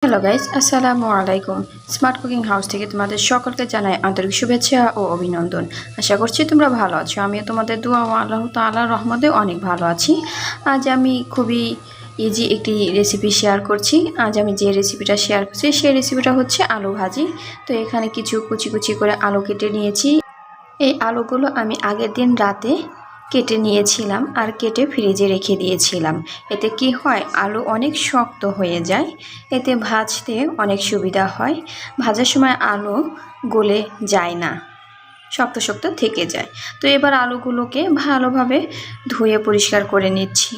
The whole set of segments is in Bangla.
হ্যালো গাইস, আসসালামু আলাইকুম। স্মার্ট কুকিং হাউস থেকে তোমাদের সকলকে জানাই আন্তরিক শুভেচ্ছা ও অভিনন্দন। আশা করছি তোমরা ভালো আছো। আমিও তোমাদের দোয়া ও আল্লাহ তাআলার রহমতে অনেক ভালো আছি। আজ আমি খুবই ইজি একটি রেসিপি শেয়ার করছি। আজ আমি যে রেসিপিটা শেয়ার করছি সেই রেসিপিটা হচ্ছে আলু ভাজি। তো এখানে কিছু কুচি কুচি করে আলু কেটে নিয়েছি। এই আলুগুলো আমি আগের দিন রাতে কেটে নিয়েছিলাম আর কেটে ফ্রিজে রেখে দিয়েছিলাম। এতে কি হয়, আলু অনেক শক্ত হয়ে যায়, এতে ভাজতে অনেক সুবিধা হয়। ভাজার সময় আলু গলে যায় না, শক্ত শক্ত থেকে যায়। তো এবার আলুগুলোকে ভালোভাবে ধুয়ে পরিষ্কার করে নিচ্ছি।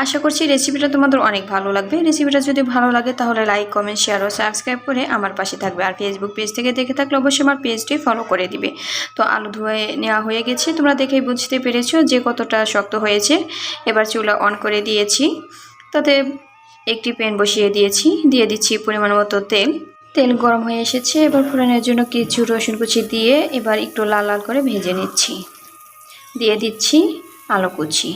আশা করছি রেসিপিটা তোমাদের অনেক ভালো লাগবে। রেসিপিটা যদি ভালো লাগে তাহলে লাইক, কমেন্ট, শেয়ার ও সাবস্ক্রাইব করে আমার পাশে থাকবে। আর ফেসবুক পেজ থেকে দেখে থাকলে অবশ্যই আমার পেজটি ফলো করে দিবে। তো আলু ধুয়ে নেওয়া হয়ে গেছে, তোমরা দেখেই বুঝতে পেরেছো যে কতটা শক্ত হয়েছে। এবার চুলা অন করে দিয়েছি, তাতে একটি প্যান বসিয়ে দিয়েছি, দিয়ে দিচ্ছি পরিমাণ মতো তেল। তেল গরম হয়ে এসেছে, এবার ফোড়নের জন্য কিছু রসুন কুচি দিয়ে এবার একটু লাল লাল করে ভেজে নিচ্ছি। দিয়ে দিচ্ছি আলু কুচি,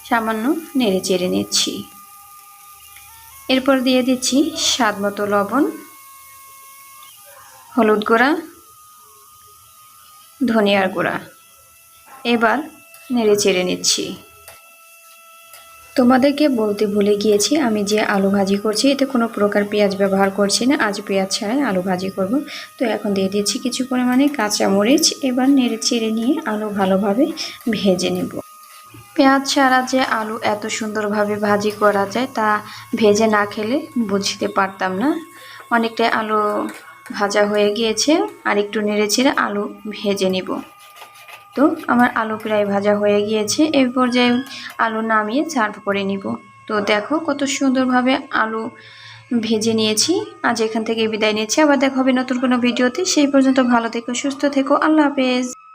সামান্য নেড়ে চেড়ে নিচ্ছি। এরপর দিয়ে দিচ্ছি স্বাদ মতো লবণ, হলুদ গুঁড়া, ধনিয়ার গুঁড়া। এবার নেড়ে চেড়ে নিচ্ছি। তোমাদেরকে বলতে ভুলে গিয়েছি, আমি যে আলু ভাজি করছি এতে কোনো প্রকার পেঁয়াজ ব্যবহার করছি না। আজ পেঁয়াজ ছাড়াই আলু ভাজি করব। তো এখন দিয়ে দিচ্ছি কিছু পরিমাণে কাঁচামরিচ। এবার নেড়ে চেড়ে নিয়ে আলু ভালোভাবে ভেজে নেব। পেঁয়াজ ছাড়া যে আলু এত সুন্দরভাবে ভাজি করা যায় তা ভেজে না খেলে বুঝতে পারতাম না। অনেকটাই আলু ভাজা হয়ে গিয়েছে, আর একটু নেড়ে চেড়ে আলু ভেজে নিব। তো আমার আলু প্রায় ভাজা হয়ে গিয়েছে, এই পর্যায়ে আলু নামিয়ে সার্ভ করে নিব। তো দেখো কত সুন্দরভাবে আলু ভেজে নিয়েছি। আজ এখান থেকে বিদায় নিচ্ছি, আবার দেখা হবে নতুন কোনো ভিডিওতে। সেই পর্যন্ত ভালো থেকো, সুস্থ থেকো, আল্লাহ হাফেজ।